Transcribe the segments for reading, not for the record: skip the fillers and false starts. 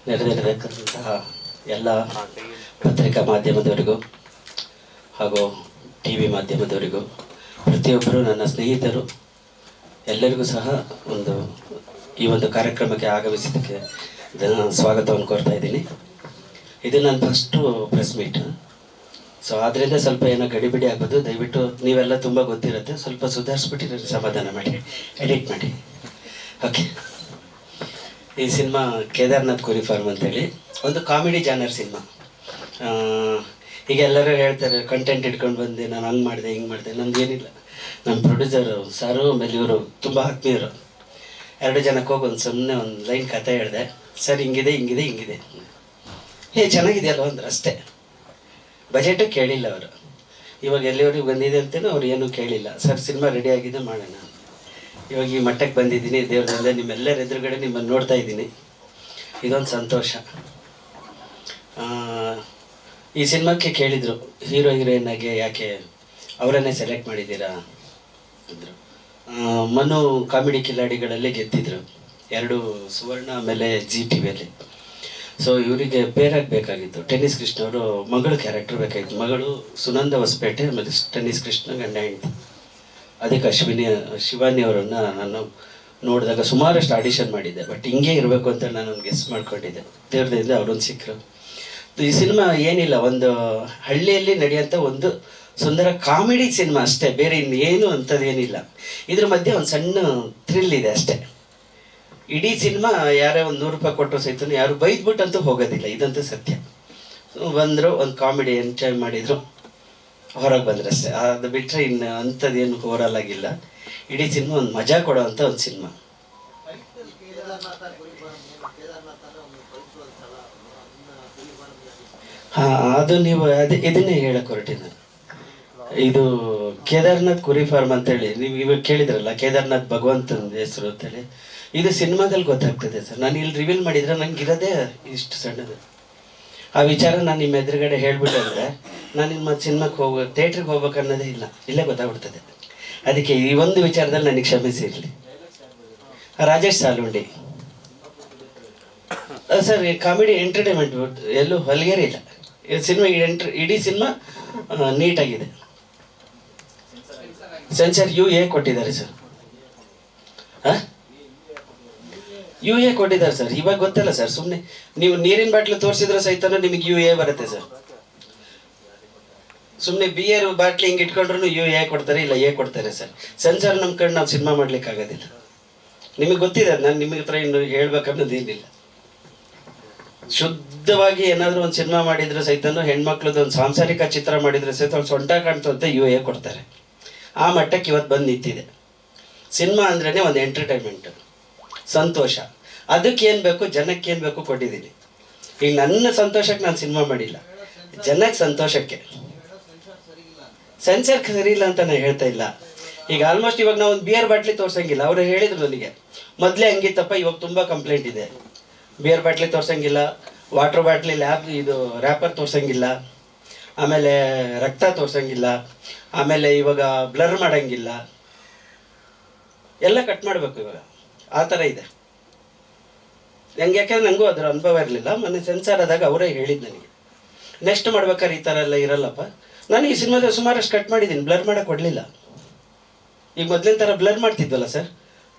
ನೆರೆದಿರತಕ್ಕಂತಹ ಎಲ್ಲ ಪತ್ರಿಕಾ ಮಾಧ್ಯಮದವರಿಗೂ ಹಾಗೂ ಟಿ ವಿ ಮಾಧ್ಯಮದವರಿಗೂ, ಪ್ರತಿಯೊಬ್ಬರು ನನ್ನ ಸ್ನೇಹಿತರು ಎಲ್ಲರಿಗೂ ಸಹ ಈ ಒಂದು ಕಾರ್ಯಕ್ರಮಕ್ಕೆ ಆಗಮಿಸಿದ್ದಕ್ಕೆ ಸ್ವಾಗತವನ್ನು ಕೋರ್ತಾ ಇದ್ದೀನಿ. ಇದು ನನ್ನ ಫಸ್ಟು ಪ್ರೆಸ್ ಮೀಟ್. ಸೊ ಆದ್ದರಿಂದ ಸ್ವಲ್ಪ ಏನೋ ಗಡಿಬಿಡಿ ಆಗ್ಬೋದು. ದಯವಿಟ್ಟು ನೀವೆಲ್ಲ ತುಂಬ ಗೊತ್ತಿರುತ್ತೆ, ಸ್ವಲ್ಪ ಸುಧಾರಿಸ್ಬಿಟ್ಟು ಸಮಾಧಾನ ಮಾಡಿ, ಎಡಿಟ್ ಮಾಡಿ. ಓಕೆ. ಈ ಸಿನಿಮಾ ಕೇದಾರ್ನಾಥ್ ಕುರಿ ಫಾರ್ಮ್ ಅಂತೇಳಿ ಒಂದು ಕಾಮಿಡಿ ಜಾನರ್ ಸಿನಿಮಾ. ಈಗ ಎಲ್ಲರೂ ಹೇಳ್ತಾರೆ ಕಂಟೆಂಟ್ ಇಟ್ಕೊಂಡು ಬಂದೆ, ನಾನು ಹಂಗೆ ಮಾಡಿದೆ ಹಿಂಗೆ ಮಾಡಿದೆ. ನಮ್ದೇನಿಲ್ಲ, ನಮ್ಮ ಪ್ರೊಡ್ಯೂಸರು ಸಾರು ಆಮೇಲೆ ಇವರು ತುಂಬ ಆತ್ಮೀಯರು. 2 ಜನಕ್ಕೆ ಹೋಗಿ ಸುಮ್ಮನೆ ಒಂದು ಲೈನ್ ಕತೆ ಹೇಳಿದೆ, ಸರ್ ಹಿಂಗಿದೆ ಹಿಂಗಿದೆ ಹಿಂಗಿದೆ, ಚೆನ್ನಾಗಿದೆಯಲ್ಲ ಅಂದ್ರೆ ಅಷ್ಟೇ. ಬಜೆಟು ಕೇಳಿಲ್ಲ ಅವರು. ಇವಾಗ ಎಲ್ಲಿವರೆಗೆ ಬಂದಿದೆ ಅಂತಲೂ ಅವ್ರು ಏನೂ ಕೇಳಿಲ್ಲ. ಸರ್ ಸಿನಿಮಾ ರೆಡಿ ಆಗಿದೆ, ಮಾಡೋಣ. ಇವಾಗ ಈ ಮಟ್ಟಕ್ಕೆ ಬಂದಿದ್ದೀನಿ, ದೇವ್ರದಿಂದ ನಿಮ್ಮೆಲ್ಲರ ಎದುರುಗಡೆ ನಿಮ್ಮನ್ನು ನೋಡ್ತಾ ಇದ್ದೀನಿ. ಇದೊಂದು ಸಂತೋಷ. ಈ ಸಿನಿಮಾಕ್ಕೆ ಕೇಳಿದರು ಹೀರೋ ಹೀರೋಯಿನ್ ಆಗಿ ಯಾಕೆ ಅವರನ್ನೇ ಸೆಲೆಕ್ಟ್ ಮಾಡಿದ್ದೀರಾ ಅಂದರು. ಮನು ಕಾಮಿಡಿ ಕಿಲಾಡಿಗಳಲ್ಲಿ ಗೆದ್ದಿದ್ರು 2 ಸುವರ್ಣ ಆಮೇಲೆ ಜಿ ಟಿ ವಿಯಲ್ಲಿ. ಸೊ ಇವರಿಗೆ ಬೇಕಾಗಿತ್ತು. ಟೆನ್ನಿಸ್ ಕೃಷ್ಣ ಅವರು ಮಗಳು ಕ್ಯಾರೆಕ್ಟರ್ ಬೇಕಾಗಿತ್ತು. ಮಗಳು ಸುನಂದ ಹೊಸಪೇಟೆ, ಆಮೇಲೆ ಟೆನ್ನಿಸ್ ಕೃಷ್ಣ ಗಂಡ ಹೆಂಡತಿ. ಅದಕ್ಕೆ ಶಿವಾನಿ ಅವರನ್ನು ನಾನು ನೋಡಿದಾಗ ಸುಮಾರಷ್ಟು ಆಡಿಷನ್ ಮಾಡಿದ್ದೆ, ಬಟ್ ಹಿಂಗೆ ಇರಬೇಕು ಅಂತ ನಾನು ಗೆಸ್ ಮಾಡ್ಕೊಂಡಿದ್ದೆ. ದೇವ್ರದಿಂದ ಅವರೊಂದು ಸಿಕ್ಕರು. ಈ ಸಿನಿಮಾ ಏನಿಲ್ಲ, ಒಂದು ಹಳ್ಳಿಯಲ್ಲಿ ನಡೆಯುವಂಥ ಒಂದು ಸುಂದರ ಕಾಮಿಡಿ ಸಿನಿಮಾ ಅಷ್ಟೇ, ಬೇರೆ ಇನ್ನೇನು ಅಂಥದ್ದೇನಿಲ್ಲ. ಇದ್ರ ಮಧ್ಯೆ ಒಂದು ಸಣ್ಣ ಥ್ರಿಲ್ ಇದೆ ಅಷ್ಟೇ. ಇಡೀ ಸಿನಿಮಾ ಯಾರೇ ಒಂದು 100 ರೂಪಾಯಿ ಕೊಟ್ಟರು ಸಹಿತ ಯಾರು ಬೈದ್ಬಿಟ್ಟಂತೂ ಹೋಗೋದಿಲ್ಲ, ಇದಂತೂ ಸತ್ಯ. ಬಂದರು, ಒಂದು ಕಾಮಿಡಿ ಎಂಜಾಯ್ ಮಾಡಿದರು, ಹೊರಗೆ ಬಂದ್ರೆ ಅಷ್ಟೇ. ಅದು ಬಿಟ್ಟರೆ ಇನ್ನು ಅಂಥದ್ದೇನು ಓವರಾಲ್ ಆಗಿಲ್ಲ. ಇಡೀ ಸಿನಿಮಾ ಒಂದು ಮಜಾ ಕೊಡೋವಂಥ ಒಂದು ಸಿನಿಮಾ. ಹಾಂ, ಅದು ನೀವು ಇದನ್ನೇ ಹೇಳಕ್ಕೆ ಹೊರಟಿದ್ದೆ. ಇದು ಕೇದಾರ್ನಾಥ್ ಕುರಿ ಫಾರ್ಮ್ ಅಂತೇಳಿ ನೀವು ಇವಾಗ ಕೇಳಿದ್ರಲ್ಲ, ಕೇದಾರ್ನಾಥ್ ಭಗವಂತನ ಹೆಸರು ಅಂತೇಳಿ. ಇದು ಸಿನಿಮಾದಲ್ಲಿ ಗೊತ್ತಾಗ್ತದೆ ಸರ್. ನಾನು ಇಲ್ಲಿ ರಿವೀಲ್ ಮಾಡಿದರೆ ನಂಗೆ ಇರೋದೇ ಇಷ್ಟು ಸಣ್ಣದು. ಆ ವಿಚಾರ ನಾನು ನಿಮ್ಮ ಎದುರುಗಡೆ ಹೇಳ್ಬಿಟ್ಟೆ ಅಂದರೆ ನಾನು ನಿಮ್ಮ ಸಿನಿಮಾಕ್ಕೆ ಥಿಯೇಟ್ರಿಗೆ ಹೋಗ್ಬೇಕು ಅನ್ನೋದೇ ಇಲ್ಲ, ಇಲ್ಲೇ ಗೊತ್ತಾಗ್ಬಿಡ್ತದೆ. ಅದಕ್ಕೆ ಈ ಒಂದು ವಿಚಾರದಲ್ಲಿ ನನಗೆ ಕ್ಷಮಿಸಿ ಇರಲಿ. ರಾಜೇಶ್ ಸಾಲುಂಡಿ ಸರ್, ಈ ಕಾಮಿಡಿ ಎಂಟರ್ಟೈನ್ಮೆಂಟ್ ಎಲ್ಲೂ ಹೊಲಿಗೆರೆ ಇಲ್ಲ. ಸಿನಿಮಾ ಇಡೀ ಸಿನಿಮಾ ನೀಟಾಗಿದೆ. ಸೆನ್ಸರ್ UA ಕೊಟ್ಟಿದ್ದಾರೆ ಸರ್. UA ಕೊಟ್ಟಿದ್ದಾರೆ ಸರ್. ಇವಾಗ ಗೊತ್ತಲ್ಲ ಸರ್, ಸುಮ್ಮನೆ ನೀವು ನೀರಿನ ಬಾಟ್ಲು ತೋರಿಸಿದ್ರೆ ಸಹಿತ ನಿಮಗೆ UA ಬರುತ್ತೆ ಸರ್. ಸುಮ್ಮನೆ ಬಿಯರ್ ಬಾಟ್ಲಿ ಹಿಂಗೆ ಇಟ್ಕೊಂಡ್ರು UA ಕೊಡ್ತಾರೆ, ಇಲ್ಲ A ಕೊಡ್ತಾರೆ ಸರ್. ಸೆನ್ಸರ್ ನಮ್ಮ ಕಡೆ ನಾವು ಸಿನಿಮಾ ಮಾಡ್ಲಿಕ್ಕೆ ಆಗೋದಿಲ್ಲ. ನಿಮಗೆ ಗೊತ್ತಿದೆ, ನಾನು ನಿಮಗೆ ಹತ್ರ ಇನ್ನು ಹೇಳ್ಬೇಕನ್ನೋದೇನಿಲ್ಲ. ಶುದ್ಧವಾಗಿ ಏನಾದರೂ ಒಂದು ಸಿನಿಮಾ ಮಾಡಿದ್ರೆ ಸಹಿತ, ಹೆಣ್ಮಕ್ಳದ್ದು ಒಂದು ಸಾಂಸಾರಿಕ ಚಿತ್ರ ಮಾಡಿದರೆ ಸಹಿತ ಅವ್ರು ಸೊಂಟ ಕಾಣ್ತಂತ UA ಕೊಡ್ತಾರೆ. ಆ ಮಟ್ಟಕ್ಕೆ ಇವತ್ತು ಬಂದು ನಿಂತಿದೆ. ಸಿನಿಮಾ ಅಂದ್ರೇ ಒಂದು ಎಂಟರ್ಟೈನ್ಮೆಂಟ್, ಸಂತೋಷ. ಅದಕ್ಕೇನು ಬೇಕು, ಜನಕ್ಕೇನು ಬೇಕು ಕೊಟ್ಟಿದ್ದೀನಿ. ಈಗ ನನ್ನ ಸಂತೋಷಕ್ಕೆ ನಾನು ಸಿನಿಮಾ ಮಾಡಿಲ್ಲ, ಜನಕ್ಕೆ ಸಂತೋಷಕ್ಕೆ. ಸೆನ್ಸರ್ ಸರಿ ಇಲ್ಲ ಅಂತ ನಾನು ಹೇಳ್ತಾ ಇಲ್ಲ. ಈಗ ಆಲ್ಮೋಸ್ಟ್ ಇವಾಗ ನಾವು ಒಂದು ಬಿಯರ್ ಬಾಟ್ಲಿ ತೋರ್ಸಂಗಿಲ್ಲ. ಅವರು ಹೇಳಿದ್ರು ನನಗೆ, ಮೊದಲೇ ಹಂಗಿತ್ತಪ್ಪ, ಇವಾಗ ತುಂಬ ಕಂಪ್ಲೇಂಟ್ ಇದೆ. ಬಿಯರ್ ಬಾಟ್ಲಿ ತೋರ್ಸಂಗಿಲ್ಲ, ವಾಟರ್ ಬಾಟ್ಲಿ ರ್ಯಾಪರ್ ತೋರ್ಸಂಗಿಲ್ಲ, ಆಮೇಲೆ ರಕ್ತ ತೋರ್ಸಂಗಿಲ್ಲ, ಆಮೇಲೆ ಇವಾಗ ಬ್ಲರ್ ಮಾಡೋಂಗಿಲ್ಲ, ಎಲ್ಲ ಕಟ್ ಮಾಡಬೇಕು ಇವಾಗ. ಆ ಥರ ಇದೆ. ಯಾಕೆಂದ್ರೆ ನನಗೂ ಅದರ ಅನುಭವ ಇರಲಿಲ್ಲ. ಮೊನ್ನೆ ಸೆನ್ಸಾರ್ ಆದಾಗ ಅವರೇ ಹೇಳಿದ್ದು ನನಗೆ, ನೆಕ್ಸ್ಟ್ ಮಾಡ್ಬೇಕಾದ್ರೆ ಈ ಥರ ಎಲ್ಲ ಇರಲ್ಲಪ್ಪ. ನಾನು ಈ ಸಿನಿಮಾದಲ್ಲಿ ಸುಮಾರಷ್ಟು ಕಟ್ ಮಾಡಿದ್ದೀನಿ, ಬ್ಲರ್ ಮಾಡೋಕ್ಕೆ ಕೊಡಲಿಲ್ಲ. ಈಗ ಮೊದಲಿನ ಥರ ಬ್ಲರ್ ಮಾಡ್ತಿದ್ವಲ್ಲ ಸರ್,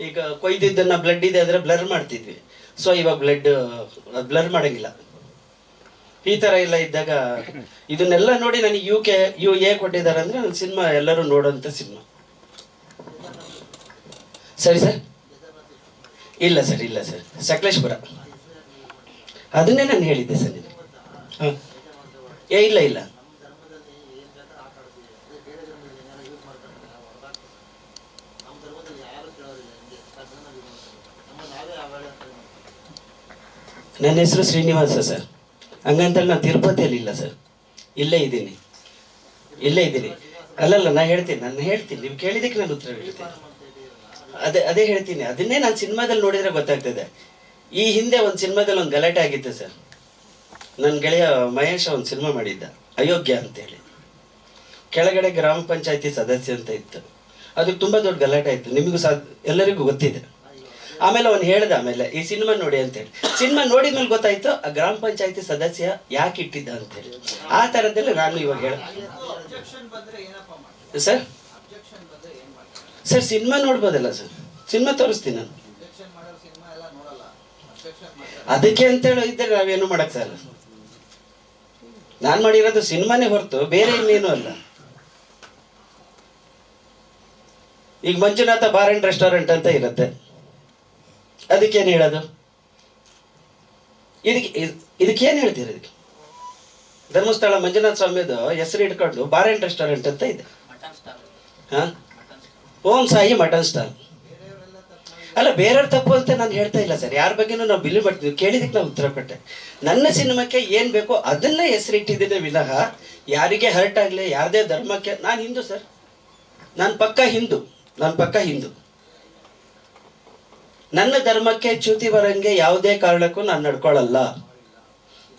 ಈಗ ಕೊಯ್ದಿದ್ದನ್ನು ಬ್ಲಡ್ ಇದೆ ಅಂದರೆ ಬ್ಲರ್ ಮಾಡ್ತಿದ್ವಿ. ಸೊ ಇವಾಗ ಬ್ಲರ್ ಮಾಡೋಂಗಿಲ್ಲ. ಈ ಥರ ಎಲ್ಲ ಇದ್ದಾಗ ಇದನ್ನೆಲ್ಲ ನೋಡಿ ನನಗೆ UA ಕೊಟ್ಟಿದ್ದಾರೆ ಅಂದರೆ ನನ್ನ ಸಿನಿಮಾ ಎಲ್ಲರೂ ನೋಡೋಂಥ ಸಿನಿಮಾ. ಸರಿ ಸರ್? ಇಲ್ಲ ಸರ್, ಇಲ್ಲ ಸರ್, ಸಕಲೇಶ್ಪುರ. ಅದನ್ನೇ ನಾನು ಹೇಳಿದ್ದೆ ಸರ್ ನಿಮಗೆ. ಹಾಂ, ಇಲ್ಲ ಇಲ್ಲ, ನನ್ನ ಹೆಸರು ಶ್ರೀನಿವಾಸ ಸರ್. ಹಂಗಂತೇಳಿ ನಾನು ತಿರುಪತಿಯಲ್ಲಿ ಇಲ್ಲ ಸರ್, ಇಲ್ಲೇ ಇದ್ದೀನಿ. ಅಲ್ಲಲ್ಲ, ನಾನು ಹೇಳ್ತೀನಿ, ನೀವು ಕೇಳಿದ್ದಕ್ಕೆ ನಾನು ಉತ್ತರ ಹೇಳ್ತೀನಿ. ಅದೇ ಹೇಳ್ತೀನಿ. ಅದನ್ನೇ ನಾನು ಸಿನಿಮಾದಲ್ಲಿ ನೋಡಿದರೆ ಗೊತ್ತಾಗ್ತದೆ. ಈ ಹಿಂದೆ ಒಂದು ಸಿನಿಮಾದಲ್ಲಿ ಒಂದು ಗಲಾಟೆ ಆಗಿತ್ತು ಸರ್. ನನ್ನ ಗೆಳೆಯ ಮಹೇಶ ಒಂದು ಸಿನಿಮಾ ಮಾಡಿದ್ದ, ಅಯೋಗ್ಯ ಅಂತೇಳಿ. ಕೆಳಗಡೆ ಗ್ರಾಮ ಪಂಚಾಯತಿ ಸದಸ್ಯ ಅಂತ ಇತ್ತು. ಅದಕ್ಕೆ ತುಂಬ ದೊಡ್ಡ ಗಲಾಟೆ ಆಯಿತು, ನಿಮಗೂ ಎಲ್ಲರಿಗೂ ಗೊತ್ತಿದೆ. ಆಮೇಲೆ ಅವ್ನು ಹೇಳ್ದ ಆಮೇಲೆ ಈ ಸಿನಿಮಾ ನೋಡಿ ಅಂತೇಳಿ. ಸಿನಿಮಾ ನೋಡಿದ್ಮೇಲೆ ಗೊತ್ತಾಯ್ತು ಆ ಗ್ರಾಮ ಪಂಚಾಯತಿ ಸದಸ್ಯ ಯಾಕೆ ಇಟ್ಟಿದ್ದ ಅಂತೇಳಿ. ಆ ಥರದ್ದೆಲ್ಲ ನಾನು ಇವಾಗ ಹೇಳ ಸರ್. ಸರ್ ಸಿನಿಮಾ ನೋಡ್ಬೋದಲ್ಲ ಸರ್, ಸಿನಿಮಾ ತೋರಿಸ್ತೀನಿ ನಾನು. ಅದಕ್ಕೆ ಅಂತೇಳಿ ಇದ್ದರೆ ನಾವೇನು ಮಾಡಕ್ ಸಾಲ. ನಾನು ಮಾಡಿರೋದು ಸಿನಿಮಾನೇ ಹೊರತು ಬೇರೆ ಇನ್ನೇನು ಅಲ್ಲ. ಈಗ ಮಂಜುನಾಥ ಬಾರ್ ಅಂಡ್ ರೆಸ್ಟೋರೆಂಟ್ ಅಂತ ಇರುತ್ತೆ, ಅದಕ್ಕೇನು ಹೇಳೋದು? ಇದಕ್ಕೇನು ಹೇಳ್ತೀರಿ? ಇದಕ್ಕೆ ಧರ್ಮಸ್ಥಳ ಮಂಜುನಾಥ ಸ್ವಾಮಿದು ಹೆಸರು ಇಟ್ಕೊಂಡು ಬಾರ್ ಅಂಡ್ ರೆಸ್ಟೋರೆಂಟ್ ಅಂತ ಇದೆ. ಹಾ, ಓಂ ಸಾಯಿ ಮಟನ್ ಸ್ಟಾಲ್. ಅಲ್ಲ, ಬೇರೆಯವ್ರ ತಪ್ಪು ಅಂತ ನಾನು ಹೇಳ್ತಾ ಇಲ್ಲ ಸರ್, ಯಾರ ಬಗ್ಗೆನೂ ನಾವು ಬಿಲಿ ಮಾಡ್ತೀವಿ. ಕೇಳಿದಕ್ಕೆ ನಾವು ಉತ್ತರ ಕೊಟ್ಟೆ. ನನ್ನ ಸಿನಿಮಾಕ್ಕೆ ಏನು ಬೇಕೋ ಅದನ್ನ ಹೆಸರಿಟ್ಟಿದ್ದೇನೆ ವಿನಃ ಯಾರಿಗೆ ಹರ್ಟ್ ಆಗಲಿ, ಯಾರದೇ ಧರ್ಮಕ್ಕೆ. ನಾನು ಹಿಂದೂ ಸರ್, ನಾನು ಪಕ್ಕ ಹಿಂದೂ. ನನ್ನ ಧರ್ಮಕ್ಕೆ ಚ್ಯುತಿ ಬರಂಗೆ ಯಾವುದೇ ಕಾರಣಕ್ಕೂ ನಾನು ನಡ್ಕೊಳ್ಳಲ್ಲ,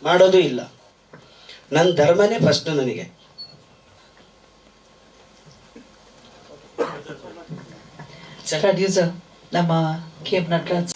ಮಾಡೋದು ಇಲ್ಲ. ನನ್ನ ಧರ್ಮನೇ ಫಸ್ಟ್ ನನಗೆ. ಪ್ರೊಡ್ಯೂಸರ್ ನಮ್ಮ ಕೆ ಎಂ ನಟರಾಜ್